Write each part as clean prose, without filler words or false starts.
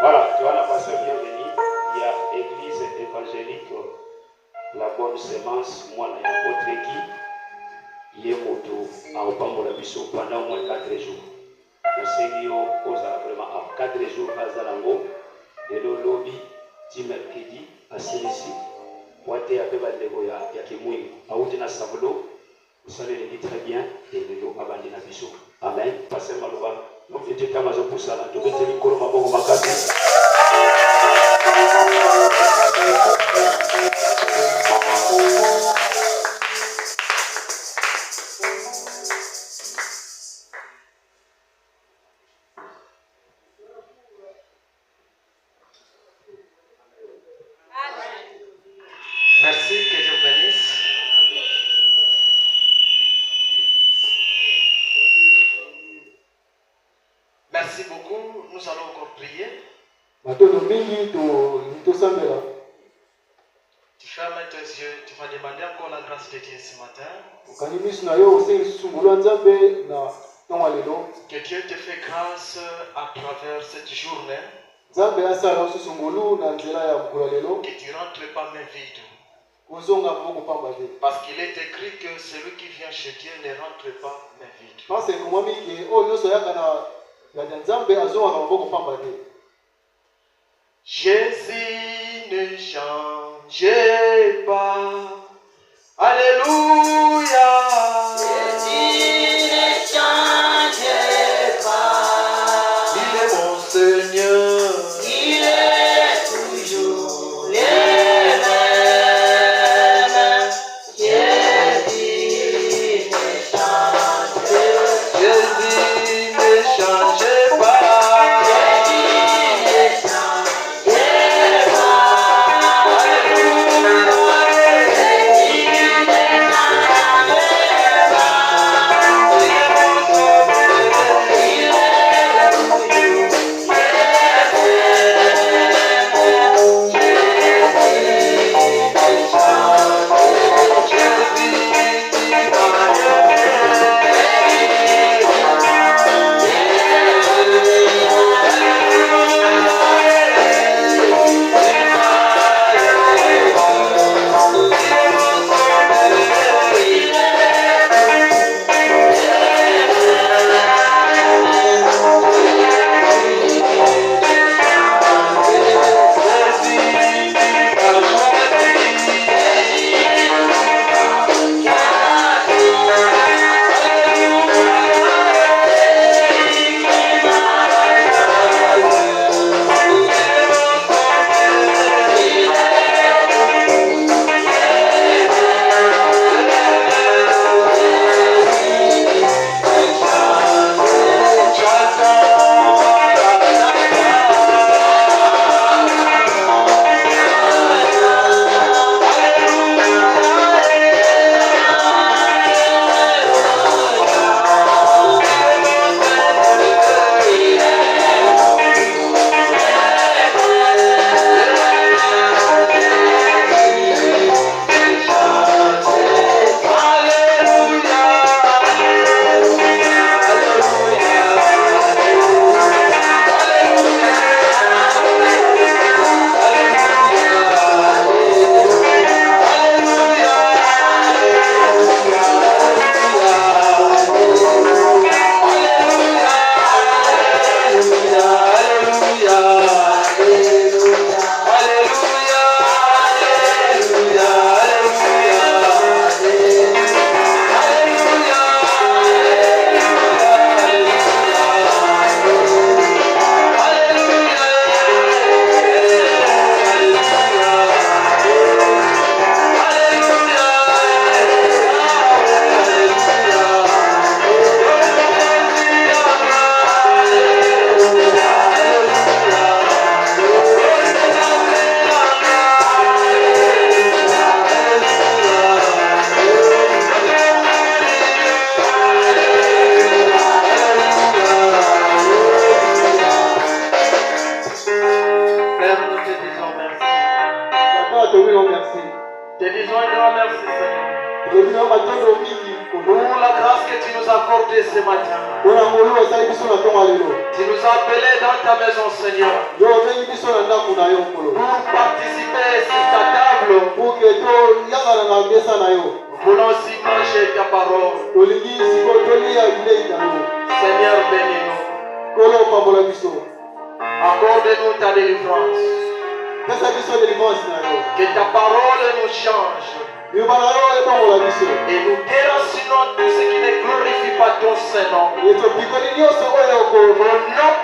Voilà, tu as la pasteur bienvenue. Il y a l'église évangélique, la bonne semence, moi, la apôtre qui est moto à Opambola Bissot pendant au moins 4 jours. Le Seigneur osera vraiment à 4 jours à Zalango, et le lobby, du mercredi, à Sélissi, Wate à Bebaldegoya, Yakimouy, à Outina Savolo, vous savez le dit très bien, et le lot à Bandina Bissot. Amen. Passez Malouba. Donc, il était Kamazo pour ça, tu peux te dire comment on va casser. Merci, que Dieu vous bénisse. Merci beaucoup. Nous allons encore prier. Tu fermes tes yeux, tu vas demander encore la grâce de Dieu ce matin. Que Dieu te fait grâce à travers cette journée. Que tu ne rentres pas main vide. Parce qu'il est écrit que celui qui vient chez Dieu ne rentre pas main vide. Jésus ne change pas. Alléluia. Jésus ne change pas. Il est mon Seigneur. Il est toujours le même. Jésus ne change pas. Jésus ne change pas. Te disons un grand merci, Seigneur. Pour la grâce que tu nous as accordée ce matin. Tu nous as appelés dans ta maison, Seigneur. Pour participer sur ta table. Nous voulons aussi manger ta parole. Seigneur, bénis-nous. Accorde-nous ta délivrance. Que ta parole nous change. Et nous déracinons tout ce qui ne glorifie pas ton Saint-Nom. Au nom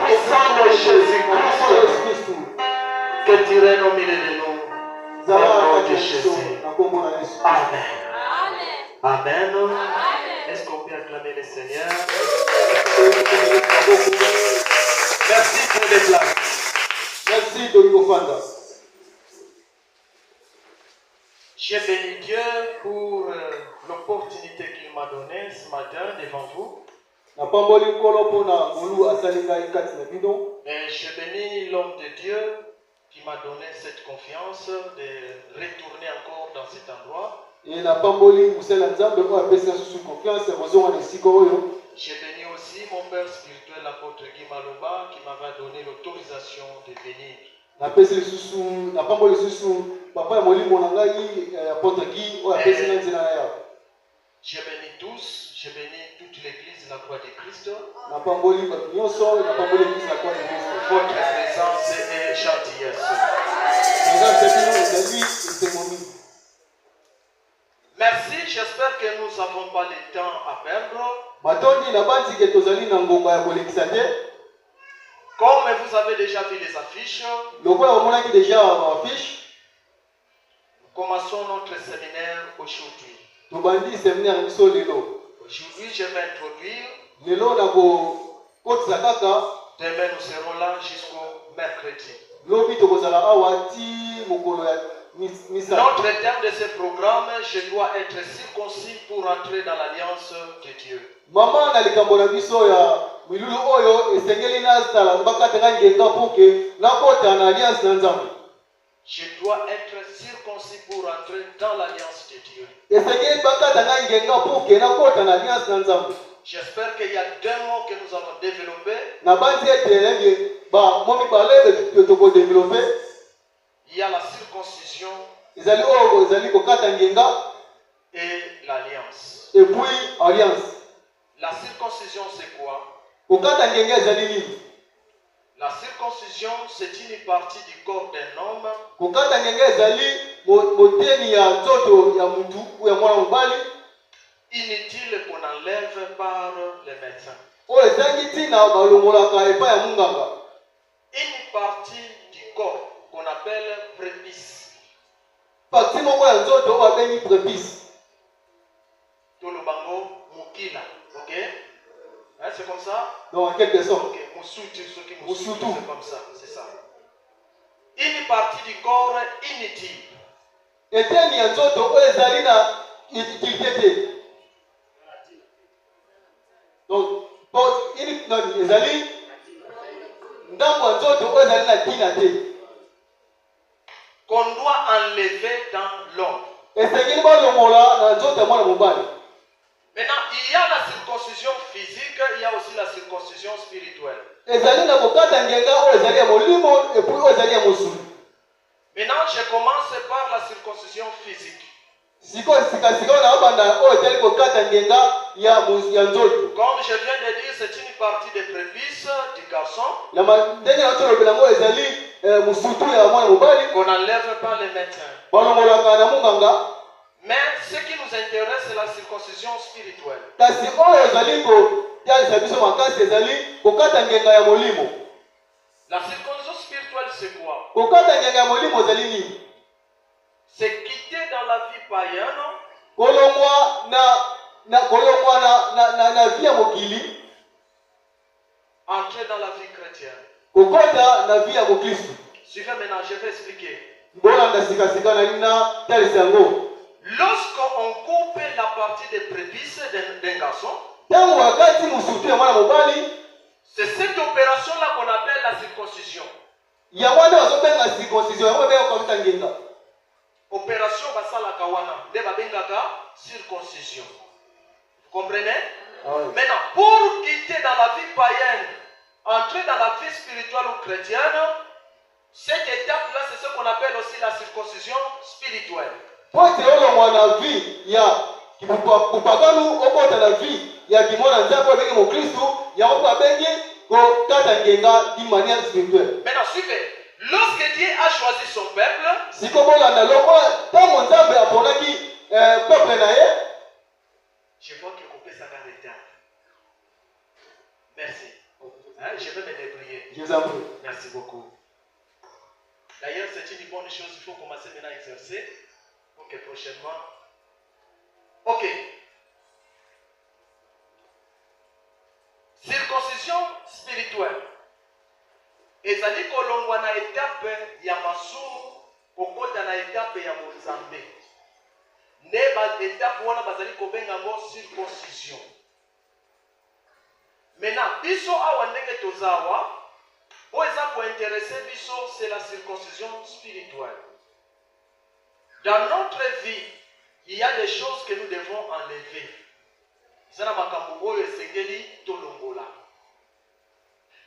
puissant de Jésus-Christ, que tu règnes au milieu de nous. Au nom de Jésus. Amen. Amen. Est-ce qu'on peut acclamer le Seigneur? Merci pour les places. Merci de nous fanda. J'ai béni Dieu pour l'opportunité qu'il m'a donnée ce matin devant vous. Et je bénis l'homme de Dieu qui m'a donné cette confiance de retourner encore dans cet endroit. J'ai béni aussi mon père spirituel, l'apôtre Guy Maloba, qui m'avait donné l'autorisation de venir. Je bénis tous, je bénis toute l'église de la croix de Christ. Votre présence est gentillesse. Merci, j'espère que nous n'avons pas le temps à perdre. Comme vous avez déjà vu les affiches, nous commençons notre séminaire aujourd'hui. Aujourd'hui, je vais introduire. Demain, nous serons là jusqu'au mercredi. Notre terme de ce programme, je dois être circoncis pour entrer dans l'alliance de Dieu. Je dois être circoncis pour entrer dans l'alliance de Dieu. J'espère qu'il y a deux mots que nous allons développer. Il y a la circoncision et l'alliance. La circoncision, c'est quoi? La circoncision, c'est une partie du corps d'un homme inutile qu'on enlève par les médecins. Une partie du corps qu'on appelle prépuce. Tolobango mukila, ok? Hein, c'est comme ça? Non, en quelque sorte. Ok, c'est comme ça, c'est ça. Une partie du corps inutile. Donc, qu'on doit enlever dans l'homme. Maintenant, il y a la circoncision physique, il y a aussi la circoncision spirituelle. Maintenant, je commence par la circoncision physique. Comme je viens de dire, c'est une partie des prépuces du garçon qu'on enlève par les médecins. Mais ce qui nous intéresse, c'est la circoncision spirituelle. La circoncision spirituelle, c'est quoi? C'est quitter dans la vie païenne entrer dans la vie chrétienne. Suivez maintenant, je vais expliquer. Lorsqu'on coupe la partie des prépuces d'un garçon, c'est cette opération-là qu'on appelle la circoncision. Opération basala kawana, de babengaka circoncision. Comprenez? Ah ouais. Maintenant, pour quitter dans la vie païenne, entrer dans la vie spirituelle ou chrétienne, cette étape-là, c'est ce qu'on appelle aussi la circoncision spirituelle. Pour te olongwa na vie ya kupaganu okota na vie ya kimona nzambe obenge mo Kristo ya opa bengi ko kata ngenga d'une manière spirituelle. Maintenant, suivez. Lorsque Dieu a choisi son peuple, Si kobola na lokola tango nzambe aponaki peuple na ye, je vois que coupé ça va retard. Merci. Hein, je vais me débrouiller. je vous en prie. Merci beaucoup. D'ailleurs, c'est une bonne chose. Il faut commencer maintenant à exercer pour que prochainement. Ok. Circoncision spirituelle. Ezali kolongwa na étape ya masumu kokota na étape ya Mozambe. Ne ba étape wana bazali kobenga ngo circoncision. Maintenant, biso awa ndenge tozawa, oza pour intéresser biso, c'est la circoncision spirituelle. Dans notre vie, il y a des choses que nous devons enlever. Zana makambo oyo esengeli tolongola.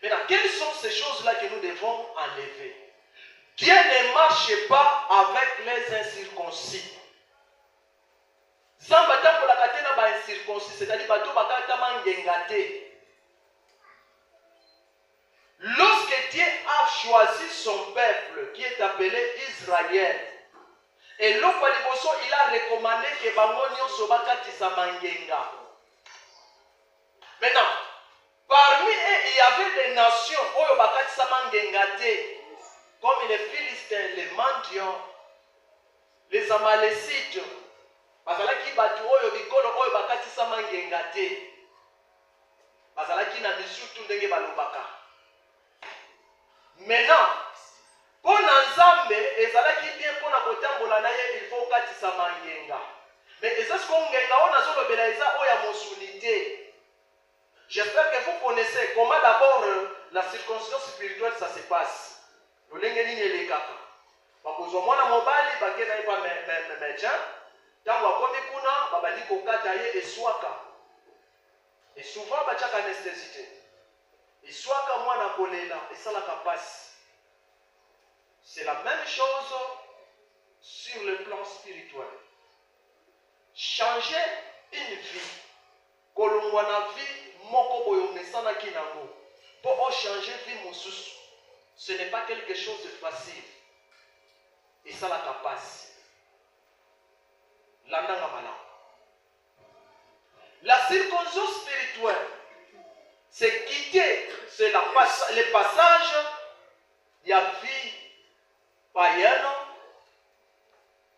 Maintenant, quelles sont ces choses-là que nous devons enlever? Dieu ne marche pas avec les incirconcis. Zamba tambola katena ba incirconcis, c'est-à-dire bato bakata mangengate. Lorsque Dieu a choisi son peuple qui est appelé Israël, et l'Okwaliboso, il a recommandé que Bangonio Sobakatisa Mangenga. Maintenant, parmi eux, il y avait des nations, Oyobakatisa Mangengate, comme les Philistins, les Mandians, les Amalécites, Bazalaki Batu Oyobikolo Oyobakatisa Mangengate, Bazalaki na Misutu Ndenge Balobaka. Maintenant, pour Nzambe, ezalaki bien pour na kotambola na ye, il faut katisa mangenga. Mais est-ce qu'on ngenga on a solo beleza oya mosunité. J'espère que vous connaissez comment d'abord la circoncision spirituelle ça se passe. Lolenge nini elekaka. Bakozwa mwana mobali bakena ye pa médecin. Tango akomi kuna babali kokata ye eswaka. Et souvent bachaka anesthésité. Iswaka mwana kolela esalaka pasi. C'est la même chose sur le plan spirituel. Changer une vie. Kolongwa na vie moko boyo mesana kinango. Pour changer vie mosusu. Ce n'est pas quelque chose de facile. Et ça la capacité. Landanga mala. La circoncision spirituelle, c'est quitter, c'est le passage de la vie païenne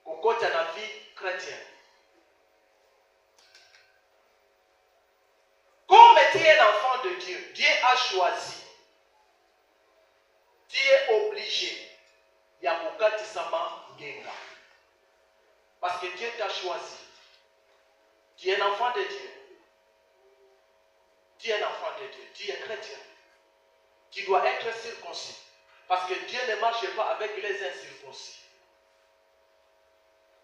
au côté de la vie chrétienne. Comme tu es l'enfant de Dieu, Dieu a choisi. Tu es obligé. Il y a beaucoup de sama genga. Parce que Dieu t'a choisi. Tu es l'enfant de Dieu. Tu es un enfant de Dieu, tu es chrétien. Tu dois être circoncis. Parce que Dieu ne marche pas avec les incirconcis.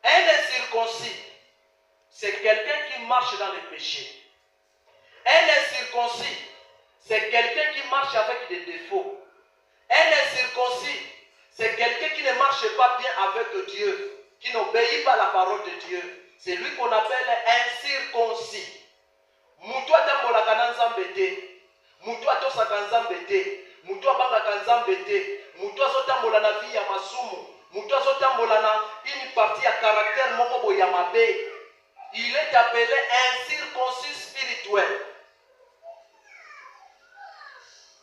Un incirconcis, c'est quelqu'un qui marche dans le péché. Un incirconcis, c'est quelqu'un qui marche avec des défauts. Un incirconcis, c'est quelqu'un qui ne marche pas bien avec Dieu, qui n'obéit pas à la parole de Dieu. C'est lui qu'on appelle incirconcis. Mutu atambolaka na Nzambe te, mutu atosaka Nzambe te, mutu abangaka Nzambe te, mutu azotambola na vie ya masumu, mutu azotambola na une partie ya caractère moko boya mabe. Il est appelé incirconcis spirituel.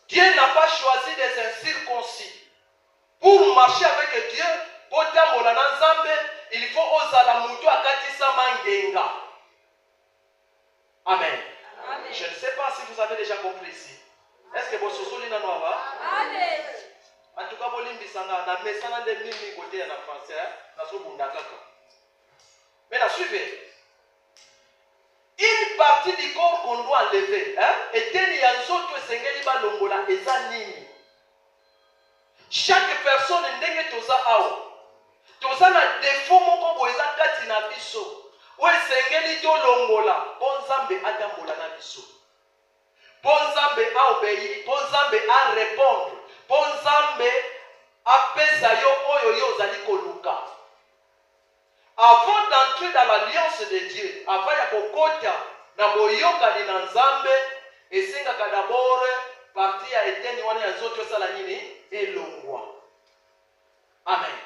Dieu n'a pas choisi des incirconcis. Pour marcher avec Dieu, pour tambola na Nzambe, il faut ozala mutu akatisa mangenga. Amen. Amen. Je ne sais pas si vous avez déjà compris ici. Est-ce que vous souvenez de nous? Amen. En tout cas, vous l'avez dit, côté en français, mais la suivez. Une partie du corps qu'on doit enlever, chaque personne ndenge toza awo. Toza na défaut moko boeza kati na biso. oyo esengeli tolongola mpo Nzambe atambola na biso, mpo Nzambe aobéi, mpo Nzambe arépondre, mpo Nzambe apesa yo oyo yo ozali koluka. Avant d'entrer dans l'alliance de Dieu, avant ya kokota na boyokani na Nzambe, esengaka d'abord partie ya eteni wana ya nzoto esala nini? Elongwa. Amen.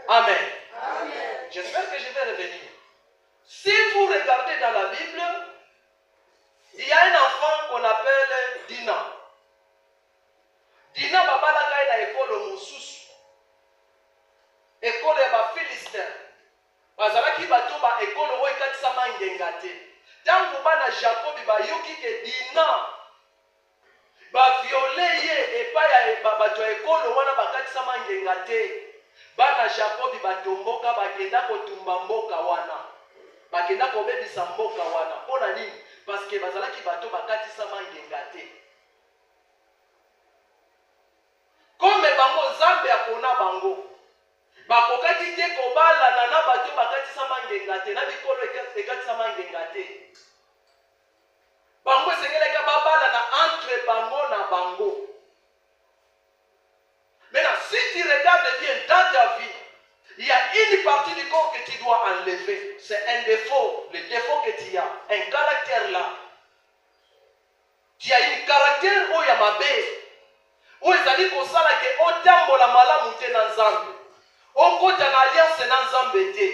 Amen. Amen. J'espère que je vais revenir. Si vous regardez dans la Bible, il y a un enfant qu'on appelle Dina. Dina babalaka na ekolo mosusu. Ekolo ya ba Philistin. Bazalaki bato ba ekolo oyo ekatisama ngenga te. Tangu bana Jacob bayoki ke Dina baviole ye epai ya bato ya ekolo wana bakatisama ngenga te. Bana Jacob batomboka bakenda kotumba mboka wana. Bakenda kobebisa mboka wana. Pona nini? Parce que bazalaki bato bakatisama ngenga te. Comme bango Nzambe apona bango. Bakokaki te kobalana na bato bakatisama ngenga te, na bikolo ekatisama ngenga te. Bango esengelaka babalana entre bango na bango. Maintenant, si tu regardes bien dans ta vie, il y a une partie du corps que tu dois enlever. C'est un défaut, le défaut que tu as, un caractère là. Tu as un caractère où il y a ma baie. Où ils allaient pour ça que autant la malamu te na Nzambe. Au côté en alliance na Nzambe te.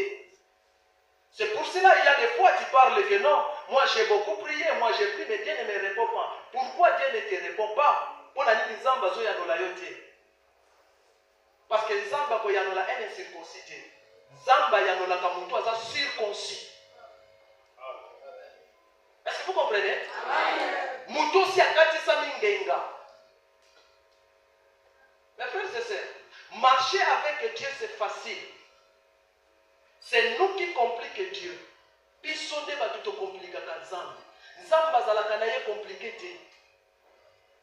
C'est pour cela il y a des fois tu parles que non, moi j'ai beaucoup prié, moi j'ai prié, mais Dieu ne me répond pas. Pourquoi Dieu ne te répond pas? Pour la nini Nzamba zo ya dola yote. Parce que Nzamba ko ya dola est circoncis. Nzamba ya dola ka muntu aza circoncis. Est-ce que vous comprenez? Muntu si akatisa mingenga. Mes frères et sœurs, marcher avec Dieu c'est facile. C'est nous qui compliquons Dieu. Bisonde va tout compliquer quand Nzamba. Nzamba zalaka na ye compliqué.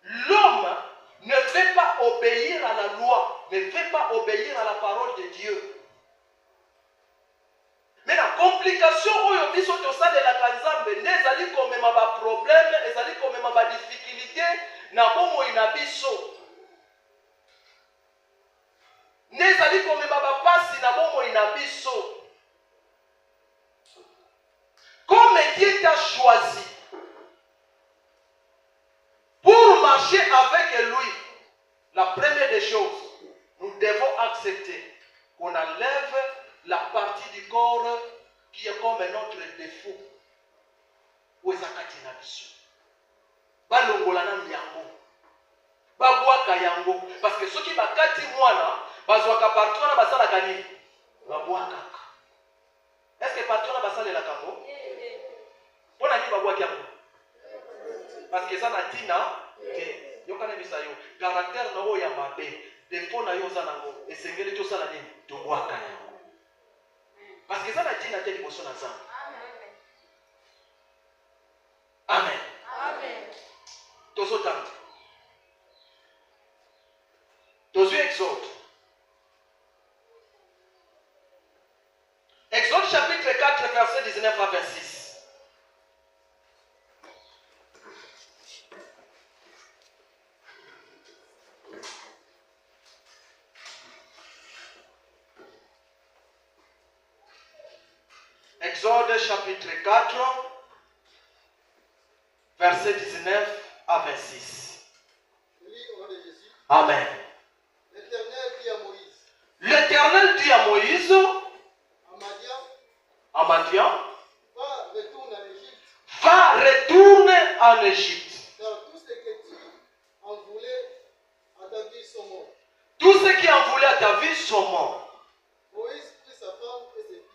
L'homme ne veut pas obéir à la loi, ne veut pas obéir à la parole de Dieu. Mais la complication oyo biso to salelaka Nzambe nezali komema ba problème, ezali komema ba difficulté na bomoi na biso. Nezali komema ba pasi na bomoi na biso. Comme Dieu t'a choisi pour marcher avec lui, la première des choses, nous devons accepter qu'on enlève la partie du corps qui est comme notre défaut. Où est la biso? Balongola na yango. Babwaka yango. Parce que ceux qui bakati mwana, bazwaka partout na basala kani. Babwaka. Est-ce que partout na basala la kango? Pona ni babwaka yango. Parce que ça na tina ke yokana bisayo. Caractère na oya mabe. Défaut na yo za nango. Esengeli to sala nini? Tobwaka yango. Parce que ça na tina te liboso na Nzambe. Amen. Amen. Tozotanga. Tozu Exode. Exode chapitre 4, verset 19 à 26. Exode chapitre 4, verset 19 à 26. Amen. L'Éternel dit à Moïse, à Madian, va retourner en Égypte. Car tout ce que tu en voulais à ta vie sont morts. Tous ceux qui en voulaient à ta vie sont morts. Moïse prit sa femme et ses fils.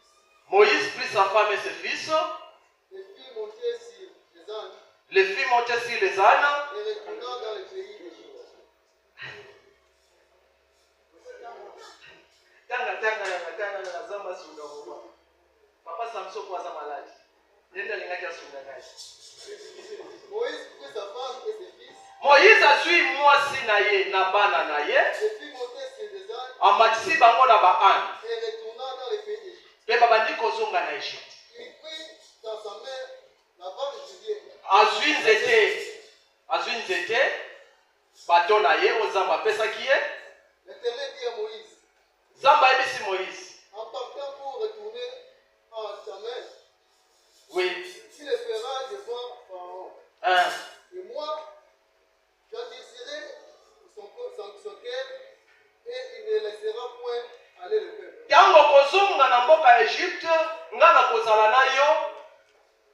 Moïse prit sa femme et ses fils. Les filles montaient sur les ânes. Les filles montaient sur les ânes. Et retournant dans le pays d'Égypte. Papa Samson was malade. Moïse prit sa femme et ses fils. Moïse a suivi moi si naye na bana naye. Les filles montaient sur les ânes. Amatisi bango na ba âne. Et retournant dans le pays d'Égypte. Pe babandi kozonga na Égypte. Ils azwi nzete bato na ye oyo Nzambe apesaki ye. L'Éternel dit à Moïse, Nzambe ayebisi Moïse. en partant pour retourner en ta main, Oui. tu le feras devant Pharaon. Et moi, j'endurcirai son cœur et il ne laissera point aller le peuple. Tango kozonga na mboka Egypte, nga na kozala na yo,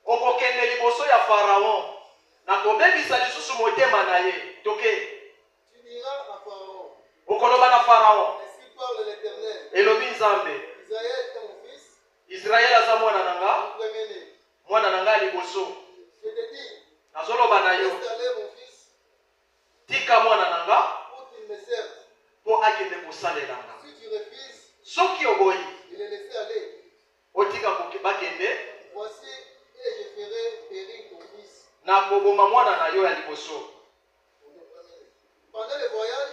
okokende liboso ya Pharaon. Na kobebisa lisusu motema na ye. Toke. Tu diras à Pharaon, okoloba na Pharaon. ainsi parle l'Éternel. Elobi Nzambe. Israël est mon fils, Israël aza mwana nanga, mon premier-né. mwana nanga liboso. Je te dis, Nazoloba na yo. laisse aller mon fils Tika mwana nanga pour qu'il me serve. po akende kosalelanga. Si tu refuses Soki oboyi, de le laisser aller, otika bakende, voici et je ferai périr ton fils. na koboma mwana na yo ya liboso. Pendant le voyage,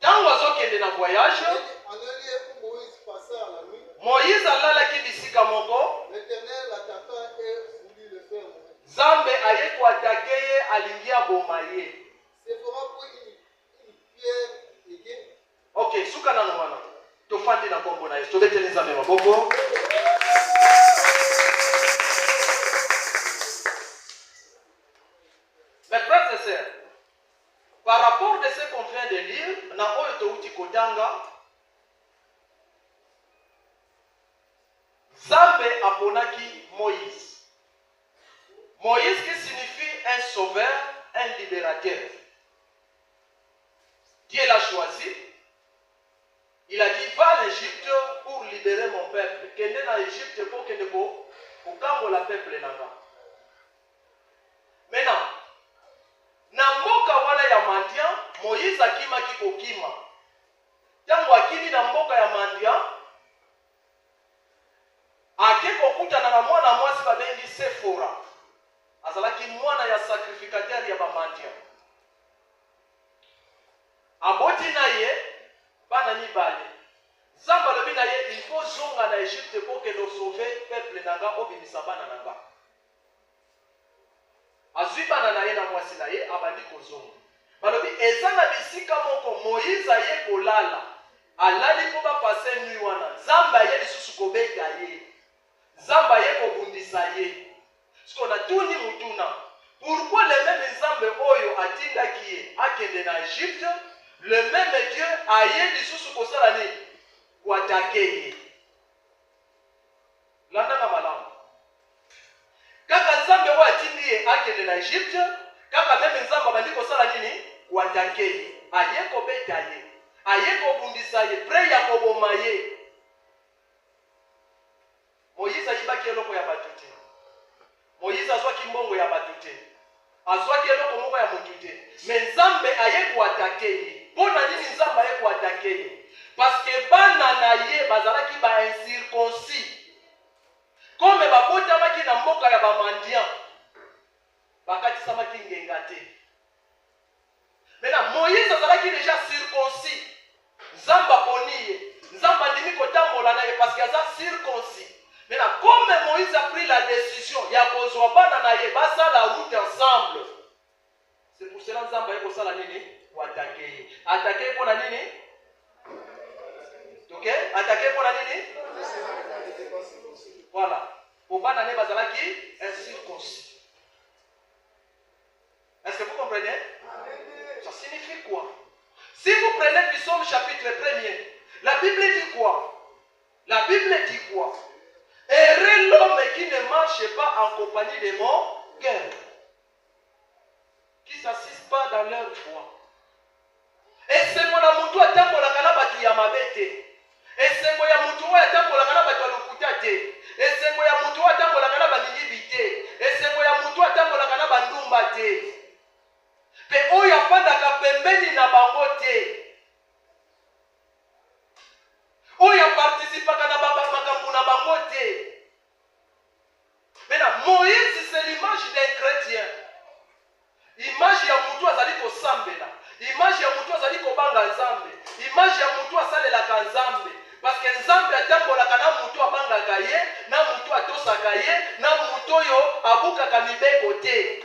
Tango azokende na voyage, en un lieu où Moïse passa la nuit, Moïse alalaki bisika moko, l'Éternel l'attaqua et voulut le faire mourir. Nzambe aye koatake ye alingi aboma ye. C'est pour une pierre égale. Ok, suka nano wana. Tofandi na kombo na Yesu. Tobeteli Nzambe maboko. Mes frères et sœurs, par rapport de ce qu'on vient de lire, na oyo touti kotanga, Nzambe aponaki Moïse. Moïse qui signifie un sauveur, un libérateur. Dieu l'a choisi. Il a dit, va en Égypte pour libérer mon peuple. Kende na Égypte pour que ne ko la peuple nanga. Maintenant, na mboka wana ya mandia, Moïse akimaki kokima. Tango akimi na mboka ya mandia, ake kokutana na mwana mwasi babengi Sefora. Azalaki mwana ya sacrificateur ya bamandia. Aboti na ye, bana mibale. Nzambe alobi na ye, il faut zonga na Égypte pour que nous sauver peuple nanga obimisa bana nanga. Azwi bana na ye na mwasi na ye, abandi kozonga. Balobi, eza na bisika moko Moïse aye kolala. Alali po bapase nuit wana. Nzambe aye lisusu kobeta ye. Nzambe aye kobundisa ye. Siko na tuni mutuna. Pourquoi le même Nzambe oyo atindaki ye akende na Égypte, le même Dieu aye lisusu kosala nini? Kuatake ye. Landanga malamu. Kaka Nzambe oyo atindi ye akende na Égypte, kaka meme Nzambe abandi kosala nini? Kuatake ye. Aye kobeta ye. Aye kobundisa ye. Pre ya koboma ye. Moïse ayibaki eloko ya bato te. Moïse azwaki mbongo ya bato te. Azwaki eloko moko ya motu te. Me Nzambe aye kuatake ye. Mpona nini Nzambe aye kuatake ye? Parce que bana na ye bazalaki ba incirconcis. Comme babotamaki na mboka ya bamandian, bakatisamaki ngenga te. Maintenant, Moïse azalaki déjà circoncis. Nzambe aponi ye. Nzambe andimi kotambola na ye parce que aza circoncis. Maintenant, comme Moïse a pris la décision, il y a kozwa bana na ye, basa la route ensemble. C'est pour cela Nzambe aye kosala nini? Pour attaquer. Attaquer pour la nini? Ok? Attaquer pour la nini? Voilà. Pour bana ne bazalaki incirconcis. Est-ce que vous comprenez? Ça signifie quoi? Si vous prenez du Psaume chapitre 1er, la Bible dit quoi? La Bible dit quoi? Heureux l'homme qui ne marche pas en compagnie de mon cœur, qui ne s'assiste pas dans leur foi. Et c'est mon amour à temps pour la calabati yamabete. Et c'est mon amour à temps pour la calabati lukutate. Et c'est mon amour à temps pour la calabati nibite. Et c'est mon amour à temps pour la calabati ndumbate. Pe oya panda kapembeni na bangote. Oya participa kana makambu na bangote. Maintenant, Moïse c'est l'image d'un chrétien. Image ya mutu azali kosambela. Image ya mutu azali kobanga Nzambe. Image ya mutu asalelaka Nzambe. Parce que Nzambe atambolaka na mutu abangaka ye, na mutu atosaka ye, na mutu oyo abukaka mibeko te.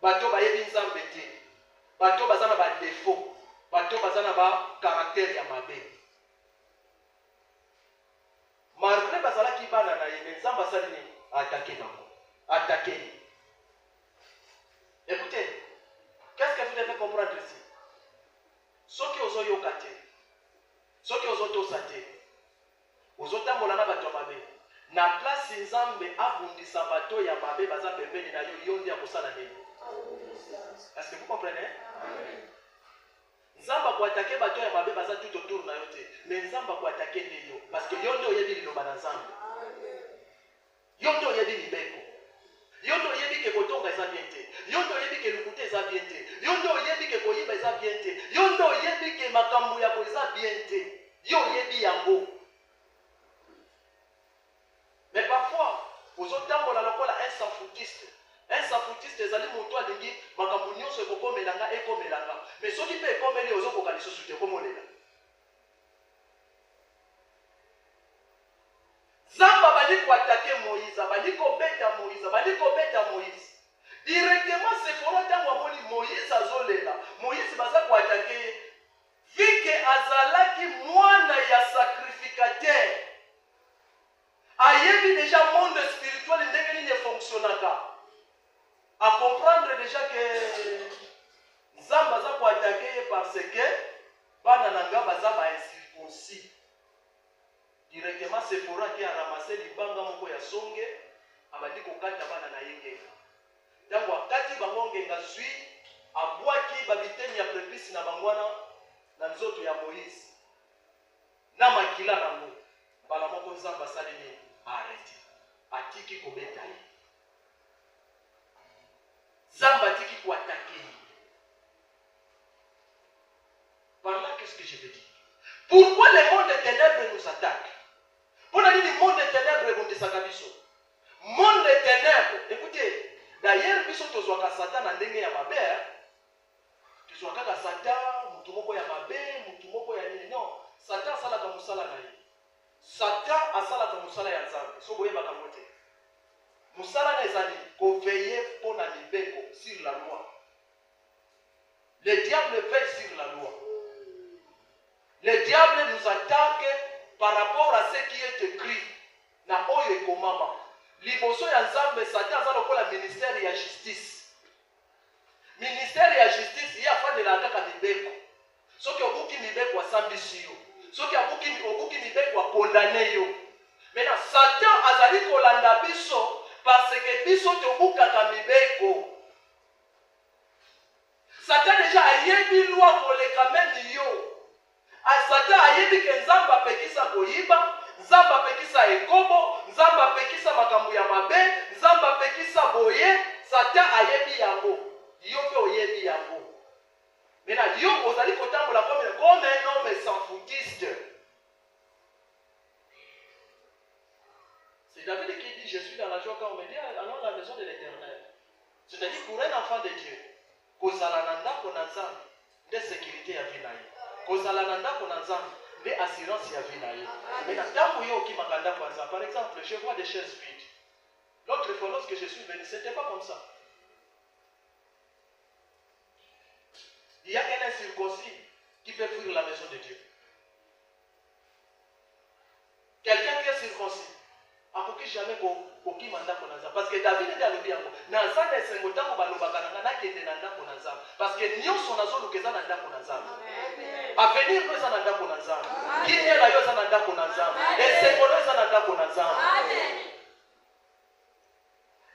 bato bayebi nzambe te, bato baza na ba défaut, bato baza na ba caractère ya mabe. Malgré bazalaki bana na ye, mais nzambe asali nini? Attaqué bango, attaqué. Écoutez, qu'est-ce que vous devez comprendre ici? Soki ozoyoka te, soki ozotosa te, ozotambola na bato ya mabe, na place nzambe abundisa bato ya mabe baza pembeni na yo, yo nde akosala nini? Est-ce que vous comprenez? Nzamba ko attaquer bato ya mabe baza tout autour na yo te, mais nzamba ko attaquer nde yo parce que yo nde oyebi liloba na nzambe. Yo nde oyebi libeko. Yo nde oyebi ke kotonga eza bien te. Yo nde oyebi ke lukuta eza bien te. Yo nde oyebi ke koyiba eza bien te. Yo nde oyebi ke makambo ya ko eza bien te. Yo oyebi yango. Mais parfois, ozotambola lokola un sans-foutiste. Un sans-foutiste ezali moto alingi makambo nyonso ekokomelanga ekomelanga. Mais soki mpe ekomeli ozokoka lisusu te ekomolela. Zamba bali koatake Moïse, bali kobeta Moïse, bali kobeta Moïse. Directement Sephora ntango amoni Moïse azolela. Moïse baza koatake vike azalaki mwana ya sacrificateur. Ayebi déjà monde spirituel ndenge nini fonctionnaka. À comprendre déjà que Zamba za koatake parce que bana nanga baza ba incirconcis. Directement Sephora qui a ramassé libanga moko ya songe abandi kokata bana na yengenga. Tango akati bango ngenga zwi abwaki babiteni ya prepisi na bangwana na nzoto ya Moïse. Na makila nango bala moko Nzamba salini arrête. Atiki kobeta ye. Zamba tiki ko attaquer. Par là, qu'est-ce que je veux dire? Pourquoi le monde des ténèbres nous attaque? Pour dire le monde des ténèbres est un kabiso. Monde des ténèbres. Écoutez, d'ailleurs, biso tozwaka Satan na ndenge ya mabe. Tozwaka Satan, mutu moko ya mabe, mutu moko ya nini. Non, Satan asalaka musala na ye. Satan asalaka musala ya Nzambe. So boye bakamote. Musala na ezali ko veiller pour na libeko sur la loi. Le diable veille sur la loi. Le diable nous attaque par rapport à ce qui est écrit. Na oyo ekomama. Liboso ya Nzambe Satan aza lokola ministère ya justice. Ministère ya justice ya fa de la kaka mibeko. Soki obuki mibeko asambisi yo. Soki obuki mibeko akondane yo. Maintenant Satan azali kolanda biso parce que biso tobukaka mibeko. Satan déjà ayebi loi koleka même yo. Satan ayebi ke Nzamba apekisa koyiba, Nzamba apekisa ekobo, Nzamba apekisa makambo ya mabe, Nzamba apekisa boye. Satan ayebi yango. Yo pe oyebi yango. Maintenant yo ozali kotambola comme un homme sans-foutiste. C'est David qui dit je suis dans la joie quand on me dit allons dans la maison de l'Éternel. C'est-à-dire pour un enfant de Dieu, kozala na ndako na Nzambe de sécurité ya vie na ye. Kozala na ndako na Nzambe de assurance ya vie na ye. Mais na ndako yo okimaka ndako ya Nzambe. Par exemple, je vois des chaises vides. L'autre fois lorsque je suis venu, c'était pas comme ça. Il y a un incirconcis qui peut fuir la maison de Dieu. Quelqu'un qui est circoncis, akoki jamais kokima ndako na Nzambe. Parce que David est alobi yango. Na Nzambe esengo tango balobaka na nakende na ndako na Nzambe. Parce que nyonso nazoluka eza na ndako na Nzambe. Avenir no eza na ndako na Nzambe. Kinyela yo eza na ndako na Nzambe. Esengo no eza na ndako na Nzambe.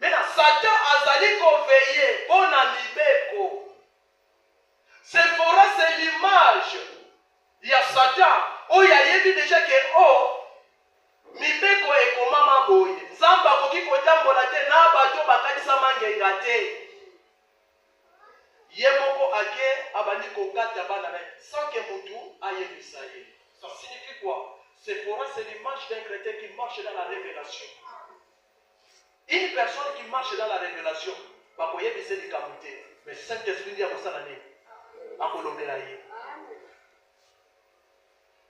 Maintenant Satan azali koveiller pona mibeko. Sephora c'est l'image. Il y a Satan. Oh, il y a déjà que mibeko ekomama boye. Nzamba koki kotambola te na bato bakatisa mangenga te. Ye moko ake abandi kokata bana na sans que mutu ayebisa ye. Ça signifie quoi? Sephora c'est l'image d'un chrétien qui marche dans la révélation. Une personne qui marche dans la révélation va koyebisa likambo te. Mais Saint-Esprit dit à kosala ne. Akolobela ye.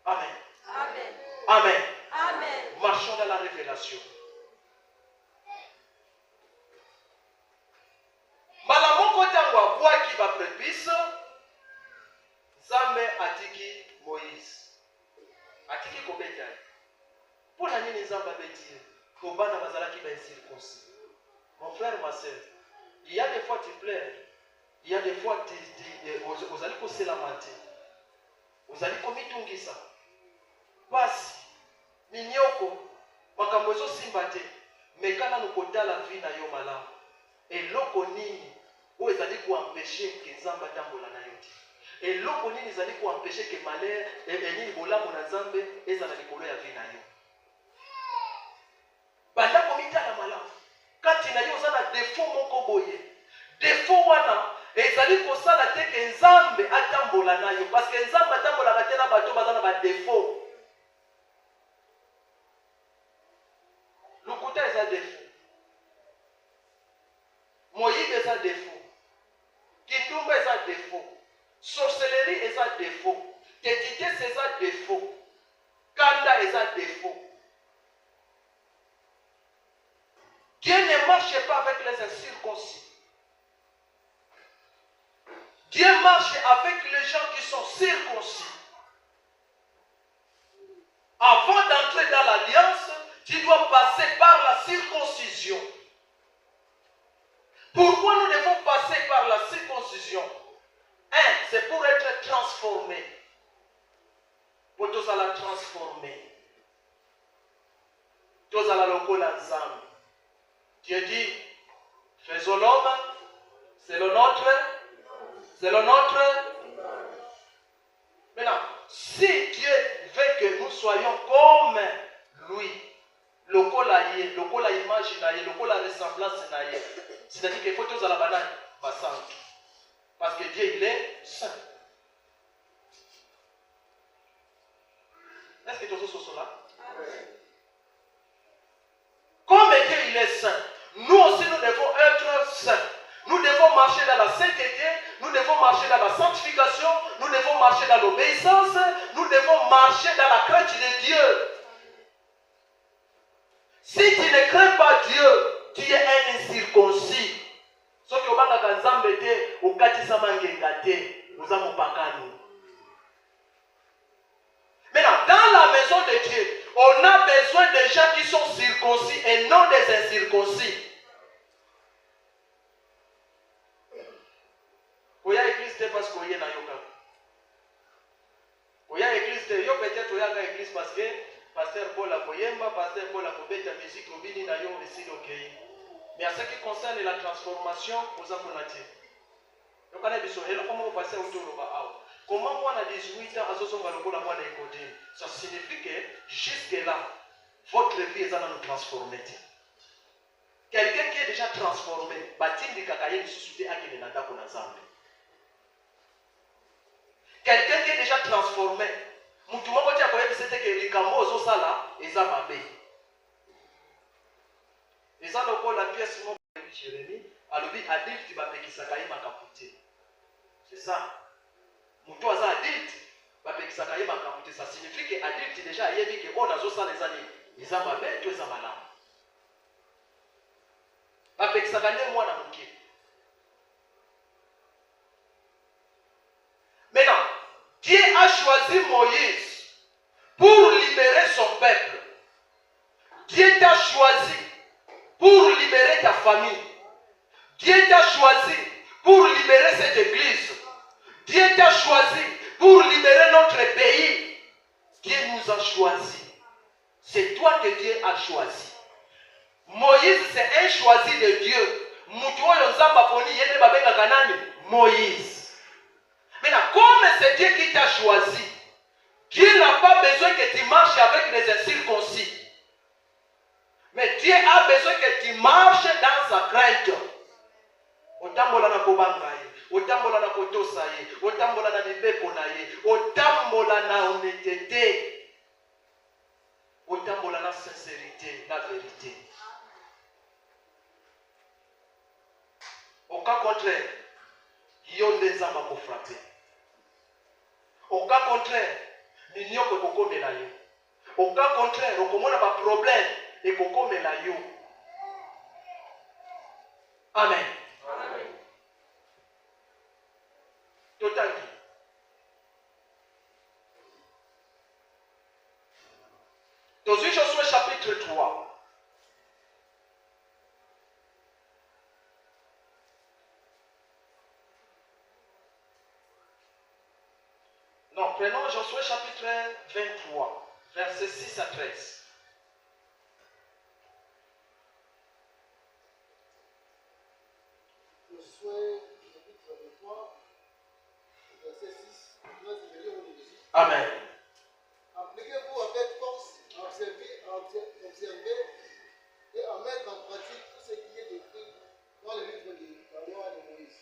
Amen. Amen. Amen. Amen. Marchons dans la révélation. Malamoko prépuce, Nzambe atiki Moïse. Atiki kobeta. Pour la nini Nzambe abeti, kobana bazalaki ba circoncis. Mon frère, ma soeur, il y a des fois tu pleures, il y a des fois vous allez poser la main, vous allez komitungisa. Basi, minyoko, makambo ezo simba te, mekana nukota la vie na yo malamu. Eloko nini, ou ezali kuempêcher que Nzambe atambola na yo te. Eloko nini ezali kuempêcher que malheur, nini bolamu na Nzambe ezala likolo ya vie na yo. Banda komitala malamu. Kati na yo zana défaut moko boye. Défaut wana ezali kosala te ke Nzambe atambola na yo parce que Nzambe atambola te na bato bazana ba défaut. Lokuta eza défaut. Moyibi eza défaut. Kindumba eza défaut. Sorcellerie eza défaut. Tétitesse eza défaut. Kanda eza défaut. Dieu ne marche pas avec les incirconcis. Dieu marche avec les gens qui sont circoncis. Avant d'entrer dans l'alliance, tu dois passer par la circoncision. Pourquoi nous devons passer par la circoncision? C'est pour être transformé. Pour tous à la transformer. Tous à la locola Nzambe. Dieu dit, faisons l'homme, c'est le nôtre. Maintenant, si Dieu veut que nous soyons comme lui, lokola image naye, lokola ressemblance naye, c'est-à-dire qu'il faut tous à la banane, parce que Dieu il est saint. Est-ce que tous sont là? Comme Dieu il est saint, nous aussi nous devons être saints. Nous devons marcher dans la sainteté, nous devons marcher dans la sanctification, nous devons marcher dans l'obéissance, nous devons marcher dans la crainte de Dieu. Si tu ne crains pas Dieu, tu es un incirconcis. Ce que obanga kanzambe te, okatisa mangenga te, nous avons pas nous. Maintenant, dans la maison de Dieu, on a besoin de gens qui sont circoncis et non des incirconcis. Oya église te parce qu'on y est na yoka. Oya église te, yo peut-être oya ga église parce que pasteur Paul a koyemba, pasteur Paul a kobeta musique obini na yo ici ok. Mais en ce qui concerne la transformation, aux afonatiers. Donc on a besoin de comment vous passez autour de là. Comment moi à 18 ans à ce moment là moi na écouter. Ça signifie que jusque là votre vie est en train de transformer. Quelqu'un qui est déjà transformé, batindi kakaye susute akine na ndako na Nzambe. Quelqu'un qui est déjà transformé, mutu moko tia koyebi sete ke likambo ozosala eza mabe. Eza lokola pièce moko ya Jérémie, alobi adulte bapekisaka ye makapute. C'est ça. Mutu aza adulte bapekisaka ye makapute. Ça signifie que adulte déjà ayebi ke on azosala eza nini? Eza mabe to eza malamu. Bapekisaka nde mwana moke. Maintenant, Dieu a choisi Moïse pour libérer son peuple. Dieu t'a choisi pour libérer ta famille. Dieu t'a choisi pour libérer cette église. Dieu t'a choisi pour libérer notre pays. Dieu nous a choisis. C'est toi que Dieu a choisi. Moïse, c'est un choisi de Dieu. Moïse. Maintenant, comme c'est Dieu qui t'a choisi, Dieu n'a pas besoin que tu marches avec les incirconcis. Mais Dieu a besoin que tu marches dans sa crainte. Otambola na kobangaye, otambola na kotosaye, otambola na libeko naye, otambola na honnêteté, otambola na sincérité, la vérité. Au cas contraire, il y a des âmes à frapper. Au cas contraire, il n'y a que beaucoup de la yo. Au cas contraire, on a pas de problème et beaucoup de la yo. Amen. Non, prenons Josué chapitre 23, versets 6 à 13. Josué chapitre 23, verset 6 à 13, je vais lire au début. Amen. Appliquez-vous avec force à observer et à mettre en pratique tout ce qui est écrit dans le livre de la loi de Moïse.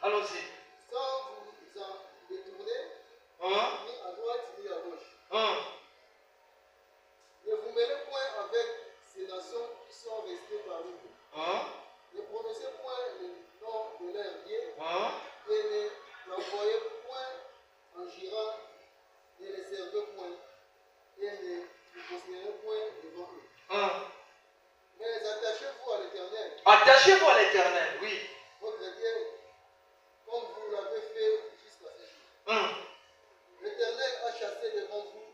Allons-y. Sans vous en détourner, ni à droite ni à gauche. Ne vous mêlez point avec ces nations qui sont restées parmi vous. Ne prononcez point le nom de leur Dieu et ne l'envoyez point en girant, ne les servez point et ne vous considérez point devant eux. Mais attachez-vous à l'Éternel. Attachez-vous à l'Éternel, oui. Votre Dieu, comme vous l'avez fait jusqu'à ce jour. L'Éternel a chassé devant vous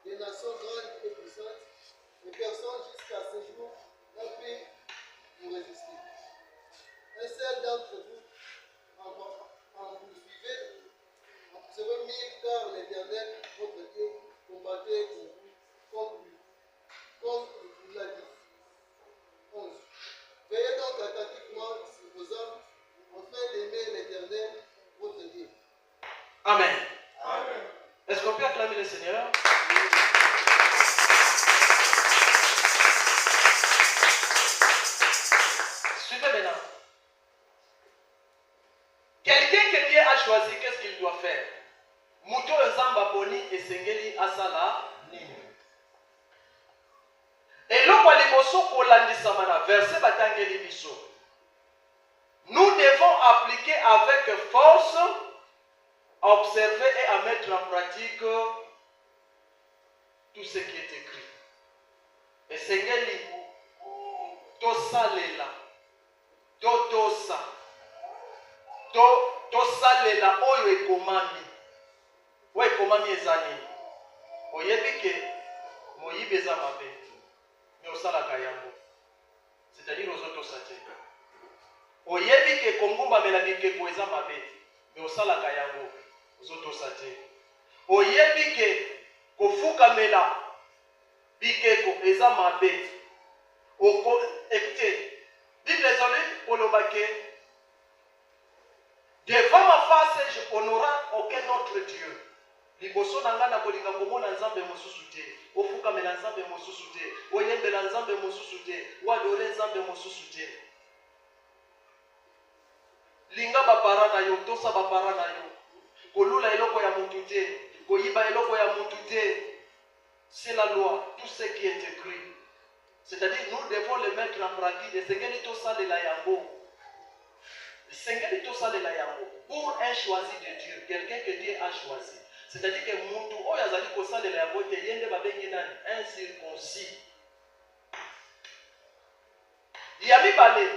des nations grandes et puissantes, et personne jusqu'à ce jour n'a pu vous résister. Un seul d'entre vous, en vous suivez, en serez mis, car l'Éternel, votre Dieu, combattait pour vous, comme il vous l'a dit. 11. Veillez donc attentivement sur vos hommes, afin d'aimer l'Éternel, votre Dieu. Amen. Amen. Est-ce qu'on peut acclamer le Seigneur? Suivez maintenant. Quelqu'un que Dieu a choisi, qu'est-ce qu'il doit faire? Muto nzamba boni esengeli asala nini? Eloko liboso kolandisama na verset batangeli biso. Nous devons appliquer avec force, observer et à mettre en pratique tout ce qui est écrit. Esengeli tosalela, totosa, tosalela oyo ekomami. Oyo ekomami ezali. Oyebi ke moyibi eza mabe. Mais osalaka yango. C'est-à-dire ozotosa te. Oyebi ke kongumba mela bikeko eza mabe. Mais osalaka yango. Ozotosa te. Oyebi ke kofuka mela bikeko eza mabe. Écoutez, Bible ezali olobake devant ma face je n'honorerai aucun autre Dieu. Liboso nanga na kolinga komona nzambe mosusu te. Ofukamela nzambe mosusu te. Oyembela nzambe mosusu te. Oadore nzambe mosusu te. Linga bapara na yo, tosa bapara na yo. Kolula eloko ya mutu te. Koyiba eloko ya mutu te. C'est la loi, tout ce qui est écrit. C'est-à-dire nous devons le mettre en pratique. Sengeli tosa de la yango. Sengeli tosa de la yango. Pour un choisi de Dieu, quelqu'un que Dieu a choisi. C'est-à-dire que mutu oyo azali kosalela yango te yende babengi nani incirconcis. Yami bale.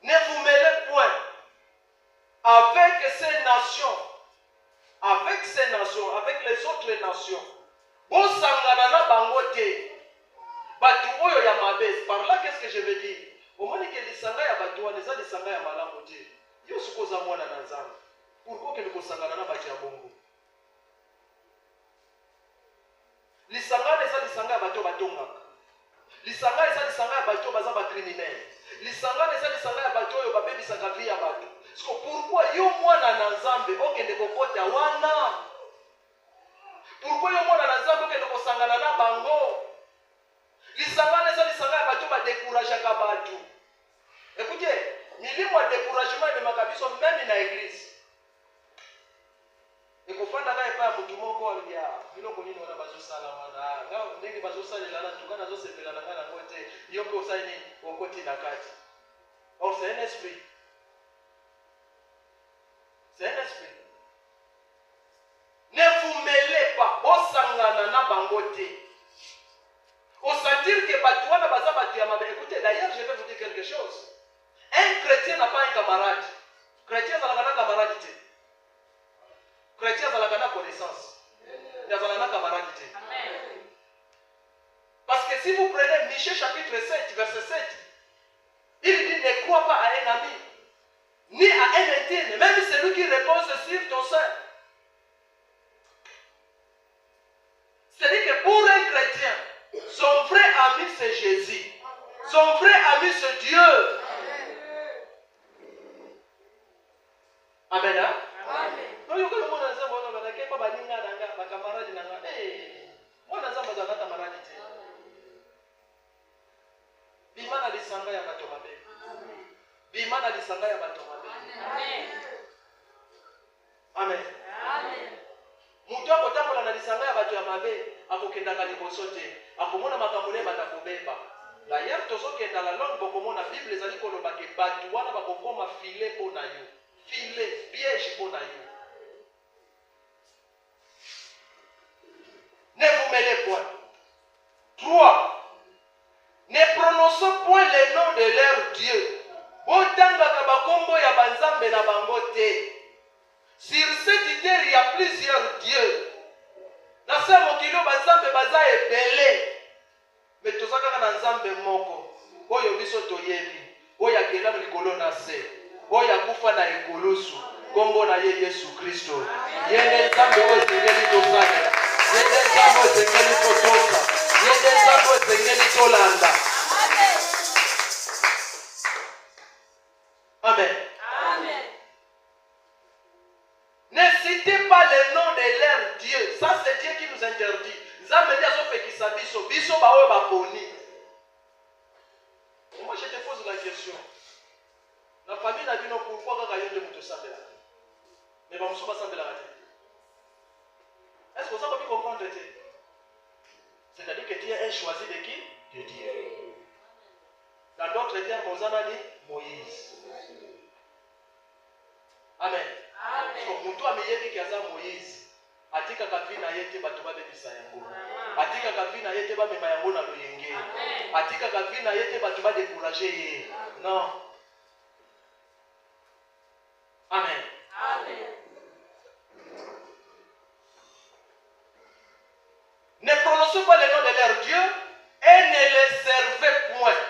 Ne vous mêlez point avec ces nations, avec les autres nations. Bon sangana na bango te. Batu oyo ya mabe. Par là qu'est-ce que je veux dire? Au moment que lisanga ya batu wana eza lisanga ya malamu te. Yo sukoza mwana na nzambe. Pourquoi que nous sangana na batu ya bongo? Lisanga eza lisanga ya batu batongaka. Lisanga eza lisanga ya batu baza ba criminel. Lisanga eza lisanga ya batu oyo babebisaka vie ya batu. Pourquoi yo mwana na nzambe okende kokota wana? Pourquoi yo mwana na nzambe okende kosangana na bango? Lisanga eza lisanga ya batu ba décourageaka batu. Écoutez, milimo ya découragement de makabiso même na église. Ekofanda ka epa ya mutu moko ya biloko nini wana bazosala mana nga ndenge bazosalela na tuka nazosepela na nga nango te yo mpe osali nini okoti na kati. Or c'est un esprit. C'est un esprit. Ne vous mêlez pas, osangana na bango te. Au sentir que batu wana baza batu ya mabe. Écoutez, d'ailleurs je vais vous dire quelque chose. Un chrétien n'a pas un camarade. Chrétien n'a pas un camarade. Chrétien n'a pas de connaissance. Il n'a pas de camarade. Parce que si vous prenez Michée chapitre 7, verset 7, il dit ne crois pas à un ami, ni à un intime, même celui qui repose sur ton sein. pour un chrétien, son vrai ami c'est Jésus. Son vrai ami c'est Dieu. Amen. Hein? Amen. Bimana lisanga ya bato mabe. Bimana lisanga ya bato mabe. Amen. Amen. Mutu akotambola na lisanga ya bato ya mabe akokendaka liboso te. Akomona makambo ne batakobeba. D'ailleurs tozokenda la langue bokomona Bible ezali koloba ke bato wana bakokoma filet mpo na yo. Filet, piège mpo na yo. Ne vous mêlez point. 3. Ne prononçons point le nom de leur Dieu. Botangaka bakombo ya banzambe na bango te. Sur cette terre, il y a plusieurs dieux. Na se mokilo banzambe baza ebele. Mais tozaka na nzambe moko. Oyo biso toyebi. Oyo akela likolo na se. Oyo akufa na ekulusu. Kombo na ye Yesu Kristo. Yende nzambe oyo esengeli tosala. Yende nzambe oyo esengeli totosa. Yende nzambe oyo esengeli tolanda. Amen. Amen. Ne citez pas le nom de leur Dieu. Ça, c'est Dieu qui nous interdit. Moi, je te pose la question. La famille n'a dit non, pourquoi quand il y a de s'appeler. Mais on ne peut pas s'appeler. Est-ce que ça peut comprendre? C'est-à-dire que tu es choisi de qui? De Dieu. Dans d'autres termes, on a dit Moïse. Amen. Donc, Moutou a mis qui a Moïse. Atika kavina yete batuba bebisa yango. Atika kavina yete ba mema yango na loyenge. Atika kavina yete batuba décourager ye. Non. Amen. Amen. Ne prononcez pas le nom de leur Dieu et ne les servez point.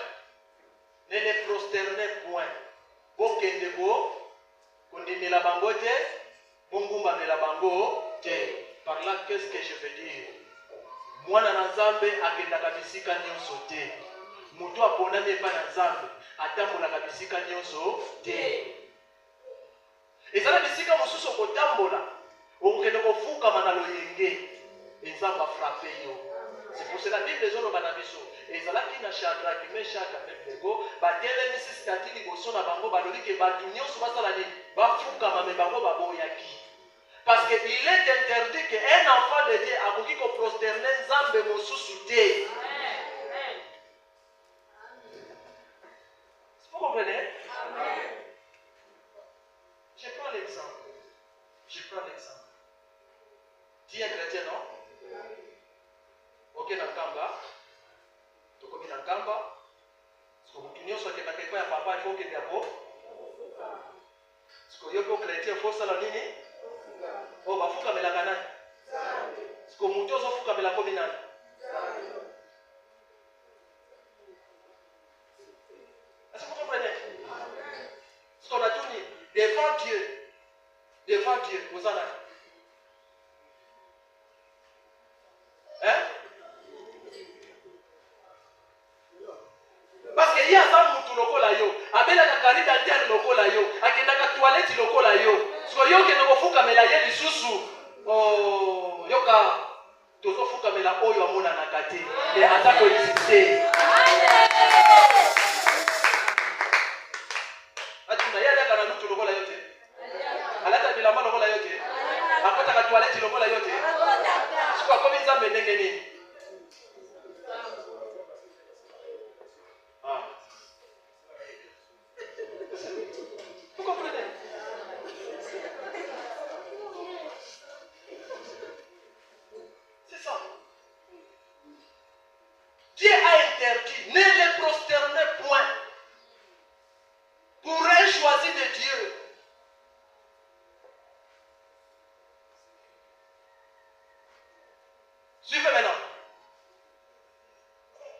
Ne les prosternez point. Bokende bo, kondine la bango te, bongumba de la bango te. Par là, qu'est-ce que je veux dire? Moi, na nzambe akendaka bisika nyonso te. Mutu aponami epa na nzambe atambolaka bisika nyonso te. Ezala bisika mosusu kotambola okokende kofukama na loyenge nzambe afrape yo. C'est pour cela Bible ezoloba na biso ezalaki na Shadrach, Meshach, Abednego batelemisi stati liboso na bango balobi ke bato nyonso basala nini bafukama me bango baboyaki. Parce qu'il est interdit qu'un enfant de Dieu a beaucoup de prosterner nzambe mosusu te. Vous comprenez? Amen. Je prends l'exemple. Tu es chrétien, non? Ok, dans Kamba. Tu connais dans Kamba. Parce que vous connaissez que quelqu'un a papa, il faut qu'il y ait un mot. Parce que vous êtes chrétien, il faut ça la ligne. Oh, bafuka melaka nani? Est-ce que mutu ozofuka melako nani? Est-ce que vous comprenez? Ce qu'on a tout dit, devant Dieu, vous en avez. Hein? Parce qu'il y a ça mutu lokola yo, abela kakali d'alter lokola yo, akendaka toilette lokola yo. So yo ke no fuka mela ye lisusu oh yoka tozo fuka mela oyo amona na kati et atako exister atuna yale kana lutu lokola yote alata bilamba lokola yote akota ka toilette lokola yote siko komi nzambe ndenge nini vous comprenez? Dieu a interdit, ne les prosternez point pour un choisi de Dieu. Suivez maintenant.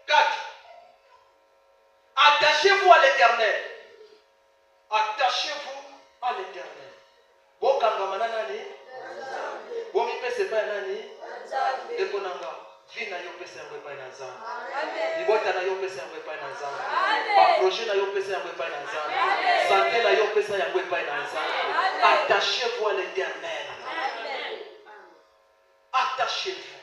4. Attachez-vous à l'Éternel. Attachez-vous à l'Éternel. Bon kangamana nani? Bon mi pese pa nani? Dekonanga. vie na yo pesa yango epai na Nzambe. Libota na yo pesa yango epai na Nzambe. Ba projet na yo pesa yango epai na Nzambe. Santé na yo pesa yango epai na Nzambe. Attachez-vous à l'Éternel. Attachez-vous.